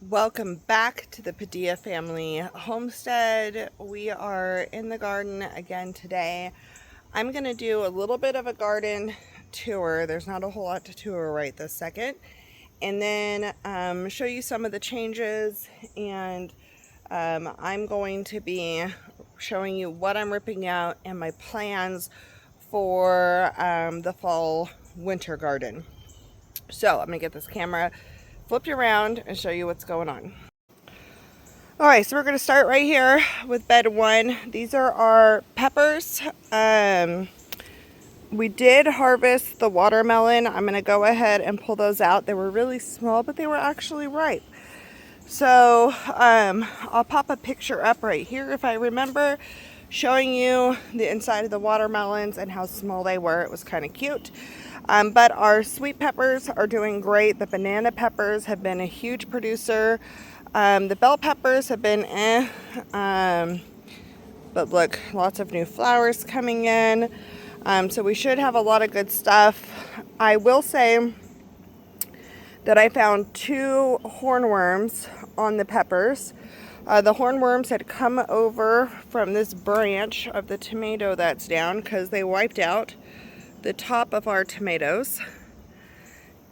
Welcome back to the Padilla family homestead. We are in the garden again today. I'm going to do a little bit of a garden tour. There's not a whole lot to tour right this second. And then show you some of the changes, and I'm going to be showing you what I'm ripping out and my plans for the fall winter garden. So I'm going to get this camera flipped around and show you what's going on. Alright, so we're going to start right here with bed one. These are our peppers. We did harvest the watermelon. I'm going to go ahead and pull those out. They were really small, but they were actually ripe. So I'll pop a picture up right here if I remember, showing you the inside of the watermelons and how small they were. It was kind of cute. But our sweet peppers are doing great. The banana peppers have been a huge producer. The bell peppers have been but look, lots of new flowers coming in. So we should have a lot of good stuff. I will say that I found 2 hornworms on the peppers. The hornworms had come over from this branch of the tomato that's down because they wiped out the top of our tomatoes.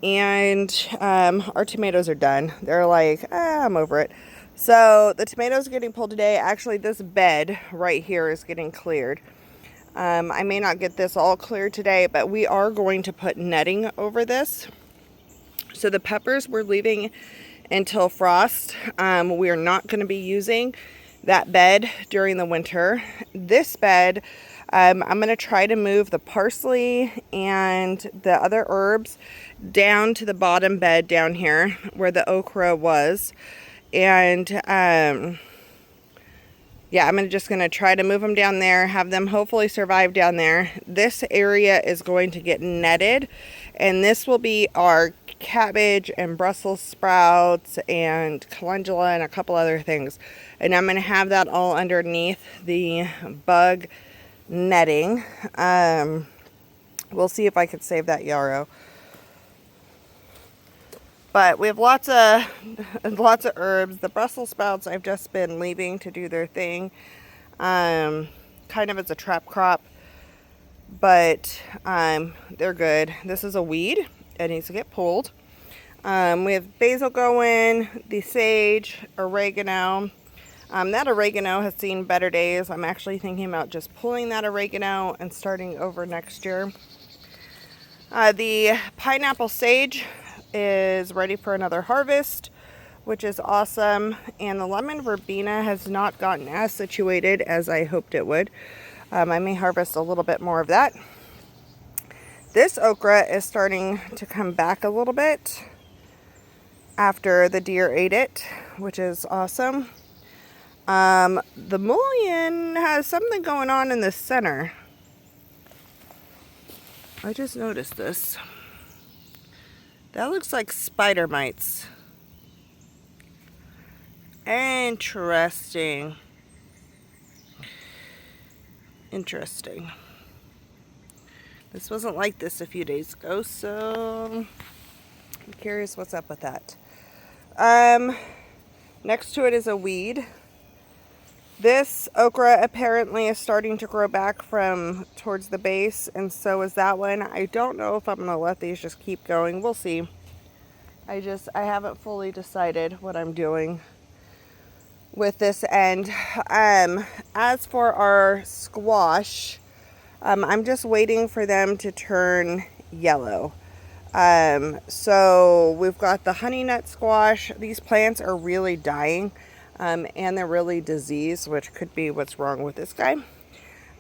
And our tomatoes are done. They're like, I'm over it. So the tomatoes are getting pulled today. Actually, this bed right here is getting cleared. I may not get this all cleared today, but we are going to put netting over this. So the peppers we're leaving until frost. We are not going to be using that bed during the winter. This bed, I'm going to try to move the parsley and the other herbs down to the bottom bed down here where the okra was. And yeah, I'm just going to try to move them down there, have them hopefully survive down there. This area is going to get netted, and this will be our cabbage and Brussels sprouts and calendula and a couple other things. And I'm going to have that all underneath the bug netting. We'll see if I can save that yarrow. But we have lots of herbs. The Brussels sprouts I've just been leaving to do their thing, kind of as a trap crop, but they're good. This is a weed. It needs to get pulled. We have basil going, the sage, oregano. That oregano has seen better days. I'm actually thinking about just pulling that oregano and starting over next year. The pineapple sage is ready for another harvest, which is awesome. And the lemon verbena has not gotten as situated as I hoped it would. I may harvest a little bit more of that. This okra is starting to come back a little bit after the deer ate it, which is awesome. The mullein has something going on in the center. I just noticed this. That looks like spider mites. Interesting. Interesting. This wasn't like this a few days ago, so I'm curious what's up with that. Next to it is a weed. This okra apparently is starting to grow back from towards the base, and so is that one. I don't know if I'm going to let these just keep going. We'll see. I haven't fully decided what I'm doing with this end. As for our squash, I'm just waiting for them to turn yellow. So we've got the honey nut squash. These plants are really dying. And they're really diseased, which could be what's wrong with this guy.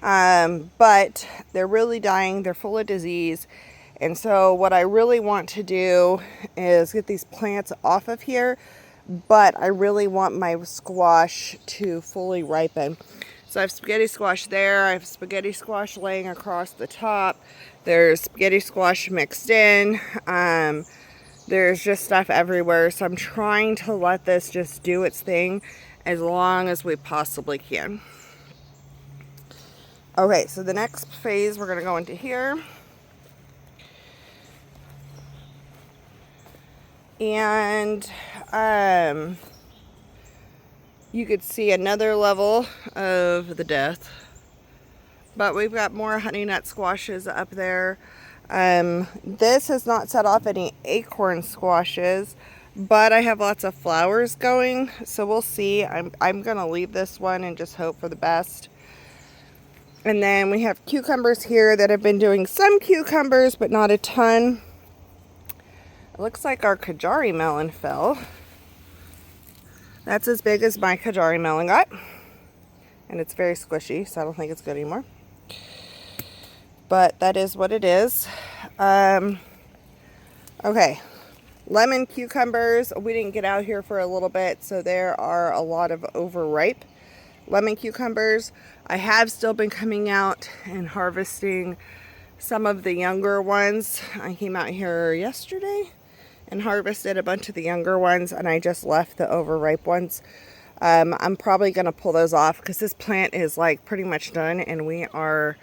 But they're really dying. They're full of disease. And so what I really want to do is get these plants off of here. But I really want my squash to fully ripen. So I have spaghetti squash there. I have spaghetti squash laying across the top. There's spaghetti squash mixed in. There's just stuff everywhere, so I'm trying to let this just do its thing as long as we possibly can. Okay, so the next phase we're going to go into here. And you could see another level of the death. But we've got more honey nut squashes up there. This has not set off any acorn squashes, but I have lots of flowers going, so we'll see. I'm gonna leave this one and just hope for the best. And then we have cucumbers here that have been doing some cucumbers, but not a ton. It looks like our Kajari melon fell. That's as big as my Kajari melon got. And it's very squishy, so I don't think it's good anymore. But that is what it is. Okay, lemon cucumbers. We didn't get out here for a little bit, so there are a lot of overripe lemon cucumbers. I have still been coming out and harvesting some of the younger ones. I came out here yesterday and harvested a bunch of the younger ones, and I just left the overripe ones. I'm probably going to pull those off because this plant is like pretty much done, and we are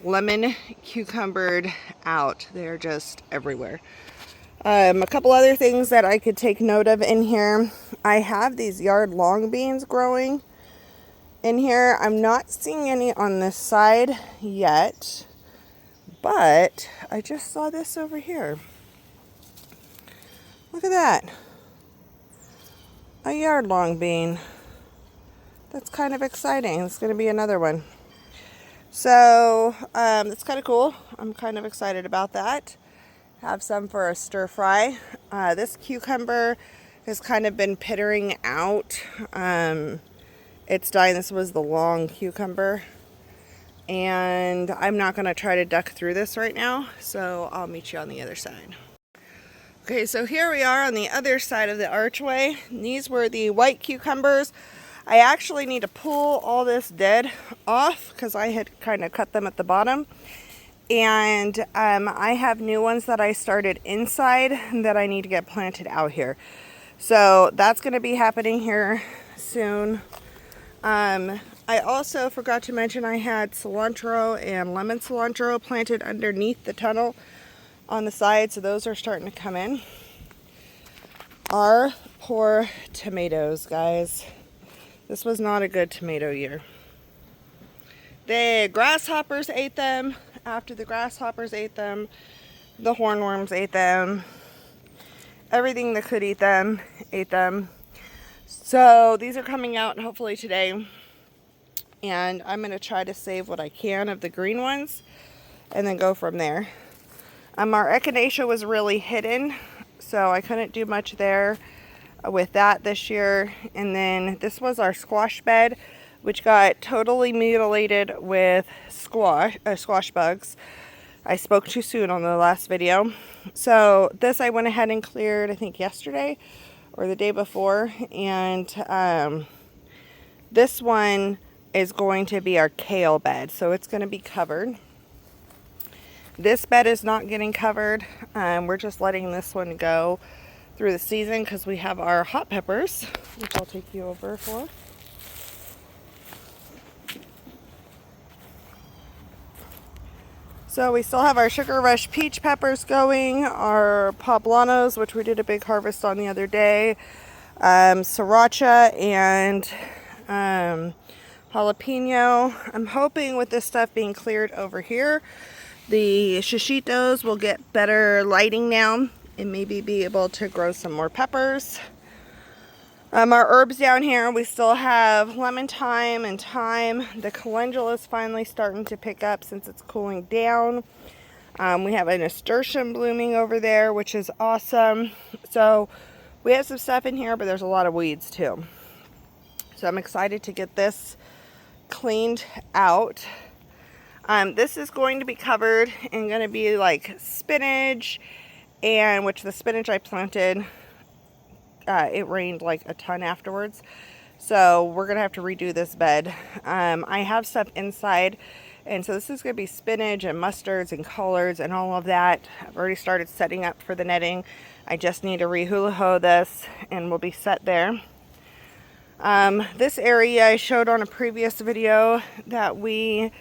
lemon cucumbered out. They're just everywhere. A couple other things that I could take note of in here. I have these yard long beans growing in here. I'm not seeing any on this side yet, but I just saw this over here. Look at that. A yard long bean. That's kind of exciting. It's going to be another one. So that's kind of cool. I'm kind of excited about that. Have some for a stir fry. This cucumber has kind of been pittering out. It's dying. This was the long cucumber. And I'm not going to try to duck through this right now. So I'll meet you on the other side. Okay, so here we are on the other side of the archway. These were the white cucumbers. I actually need to pull all this dead off because I had kind of cut them at the bottom. And I have new ones that I started inside that I need to get planted out here. So that's going to be happening here soon. I also forgot to mention I had cilantro and lemon cilantro planted underneath the tunnel on the side, so those are starting to come in. Our poor tomatoes, guys. This was not a good tomato year. The grasshoppers ate them. After the grasshoppers ate them, the hornworms ate them. Everything that could eat them ate them. So these are coming out hopefully today. And I'm going to try to save what I can of the green ones and then go from there. Our echinacea was really hidden, so I couldn't do much there with that this year. And then this was our squash bed, which got totally mutilated with squash bugs. I spoke too soon on the last video. So this I went ahead and cleared, I think yesterday or the day before. And this one is going to be our kale bed, so it's going to be covered. This bed is not getting covered. We're just letting this one go through the season because we have our hot peppers, which I'll take you over for. So we still have our Sugar Rush peach peppers going, our poblanos, which we did a big harvest on the other day, sriracha, and jalapeno. I'm hoping with this stuff being cleared over here, the shishitos will get better lighting now and maybe be able to grow some more peppers. Our herbs down here, we still have lemon thyme and thyme. The calendula is finally starting to pick up since it's cooling down. We have a nasturtium blooming over there, which is awesome. So we have some stuff in here, but there's a lot of weeds too. So I'm excited to get this cleaned out. This is going to be covered and going to be like spinach, and which the spinach I planted, it rained like a ton afterwards, so we're gonna have to redo this bed. I have stuff inside, and so this is gonna be spinach and mustards and collards and all of that. I've already started setting up for the netting. I just need to re-hula ho this and we'll be set there. This area I showed on a previous video that we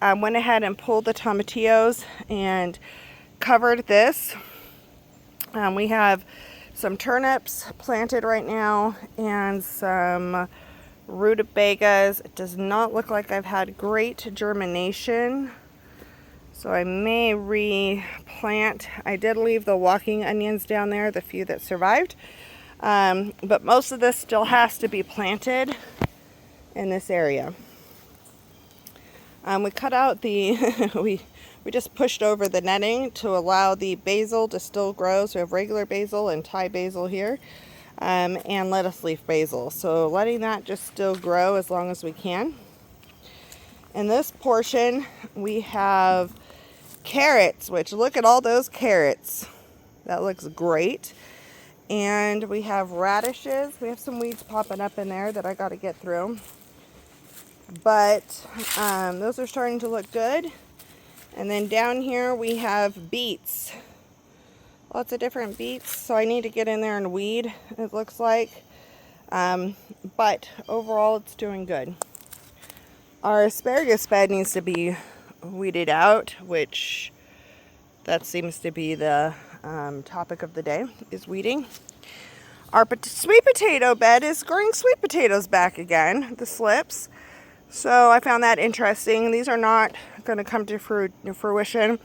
went ahead and pulled the tomatillos and covered this. We have some turnips planted right now and some rutabagas. It does not look like I've had great germination, so I may replant. I did leave the walking onions down there, the few that survived, but most of this still has to be planted in this area. We cut out the we just pushed over the netting to allow the basil to still grow. So we have regular basil and Thai basil here, and lettuce leaf basil. So letting that just still grow as long as we can. In this portion, we have carrots, which look at all those carrots. That looks great. And we have radishes. We have some weeds popping up in there that I got to get through. But those are starting to look good. And then down here we have beets. Lots of different beets. So I need to get in there and weed, it looks like. But overall it's doing good. Our asparagus bed needs to be weeded out, which that seems to be the topic of the day, is weeding. Our sweet potato bed is growing sweet potatoes back again, the slips. So I found that interesting. These are not going to come to fruition.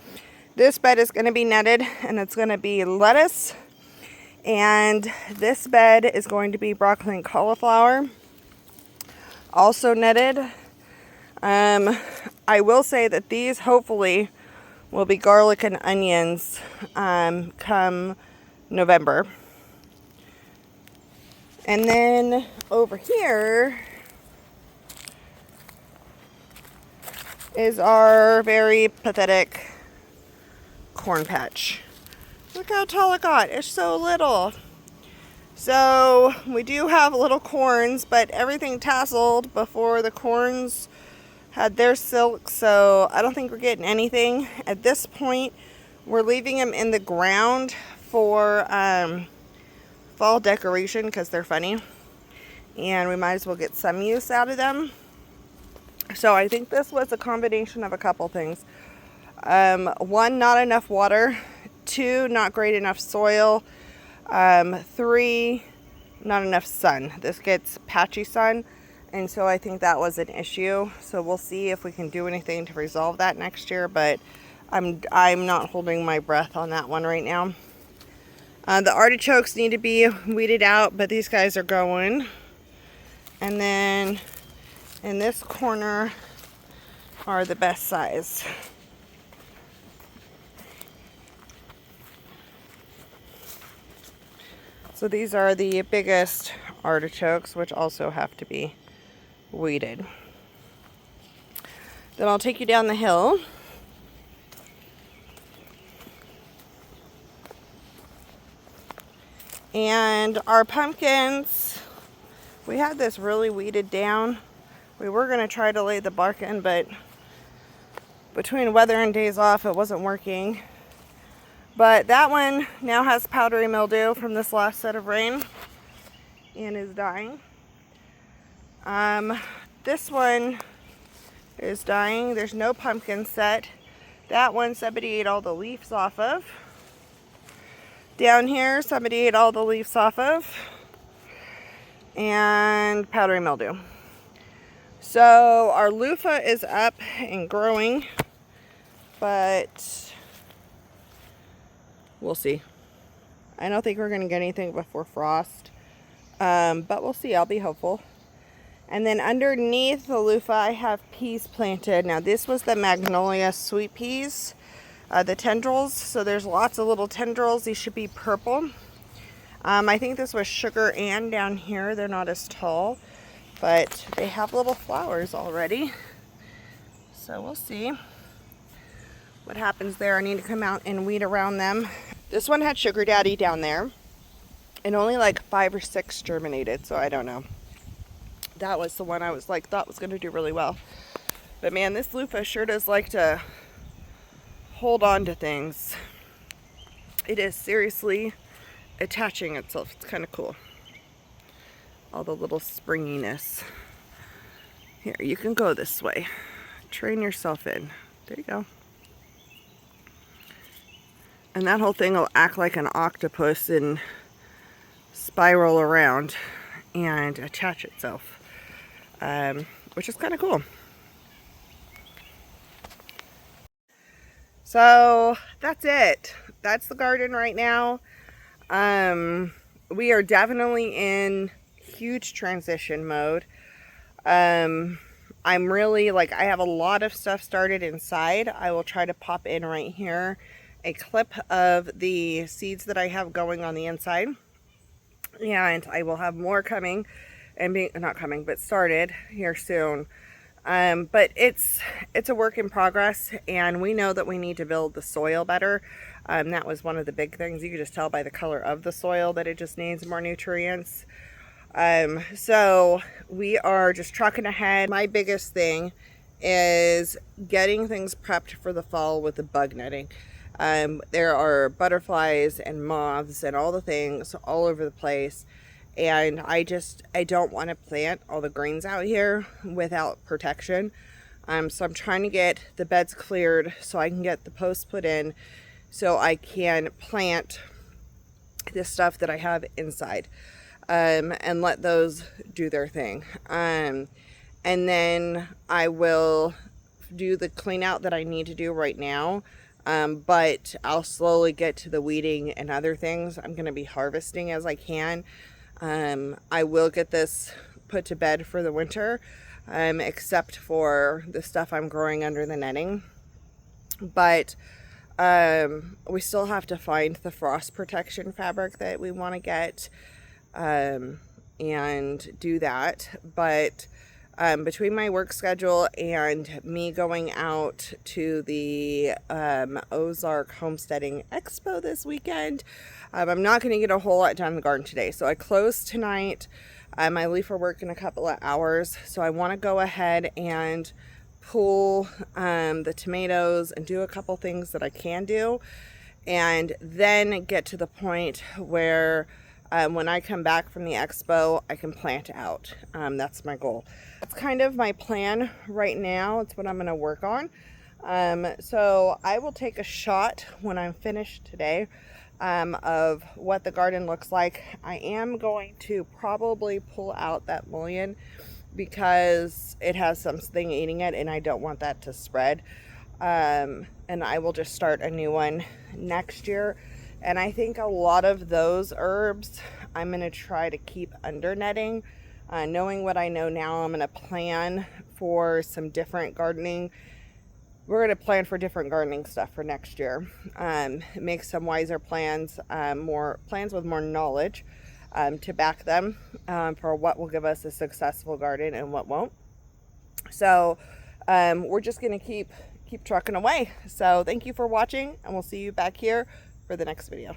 This bed is going to be netted, and it's going to be lettuce. And this bed is going to be broccoli and cauliflower, also netted. I will say that these hopefully will be garlic and onions come November. And then over here is our very pathetic corn patch. Look how tall it got. It's so little. So we do have little corns, but everything tasseled before the corns had their silk, so I don't think we're getting anything. At this point, we're leaving them in the ground for fall decoration because they're funny. And we might as well get some use out of them. So I think this was a combination of a couple things. One, not enough water. Two, not great enough soil. Three, not enough sun. This gets patchy sun, and so I think that was an issue. So we'll see if we can do anything to resolve that next year, but I'm not holding my breath on that one right now. The artichokes need to be weeded out, but these guys are going. And then in this corner are the best size. So these are the biggest artichokes, which also have to be weeded. Then I'll take you down the hill. And our pumpkins, we had this really weeded down. We were going to try to lay the bark in, but between weather and days off, it wasn't working. But that one now has powdery mildew from this last set of rain and is dying. This one is dying. There's no pumpkin set. That one somebody ate all the leaves off of. Down here, somebody ate all the leaves off of. And powdery mildew. So our loofah is up and growing, but we'll see. I don't think we're going to get anything before frost, but we'll see. I'll be hopeful. And then underneath the loofah, I have peas planted. Now this was the magnolia sweet peas, the tendrils. So there's lots of little tendrils. These should be purple. I think this was sugar and down here. They're not as tall, but they have little flowers already. So we'll see what happens there. I need to come out and weed around them. This one had Sugar Daddy down there, and only like 5 or 6 germinated, so I don't know. That was the one I was like, thought was going to do really well. But man, this loofah sure does like to hold on to things. It is seriously attaching itself. It's kind of cool. All the little springiness. Here, you can go this way. Train yourself in. There you go. And that whole thing will act like an octopus and spiral around and attach itself, which is kind of cool. So that's it. That's the garden right now. We are definitely in huge transition mode. I'm really like, I have a lot of stuff started inside. I will try to pop in right here a clip of the seeds that I have going on the inside, and I will have more coming and being not coming but started here soon. But it's a work in progress, and we know that we need to build the soil better. That was one of the big things. You could just tell by the color of the soil that it just needs more nutrients. So we are just trucking ahead. My biggest thing is getting things prepped for the fall with the bug netting. There are butterflies and moths and all the things all over the place. And I don't want to plant all the greens out here without protection. So I'm trying to get the beds cleared so I can get the posts put in so I can plant the stuff that I have inside, and let those do their thing. And then I will do the clean out that I need to do right now. But I'll slowly get to the weeding and other things. I'm going to be harvesting as I can. I will get this put to bed for the winter, except for the stuff I'm growing under the netting. But we still have to find the frost protection fabric that we want to get, and do that. But between my work schedule and me going out to the Ozark Homesteading Expo this weekend, I'm not going to get a whole lot done in the garden today. So I close tonight. I leave for work in a couple of hours. So I want to go ahead and pull the tomatoes and do a couple things that I can do, and then get to the point where when I come back from the expo, I can plant out. That's my goal. That's kind of my plan right now. It's what I'm going to work on. So I will take a shot when I'm finished today of what the garden looks like. I am going to probably pull out that mullein because it has something eating it and I don't want that to spread. And I will just start a new one next year. And I think a lot of those herbs I'm going to try to keep under netting. Knowing what I know now, I'm going to plan for some different gardening. We're going to plan for different gardening stuff for next year. Make some wiser plans, more plans with more knowledge to back them, for what will give us a successful garden and what won't. So we're just going to keep trucking away. So thank you for watching, and we'll see you back here for the next video.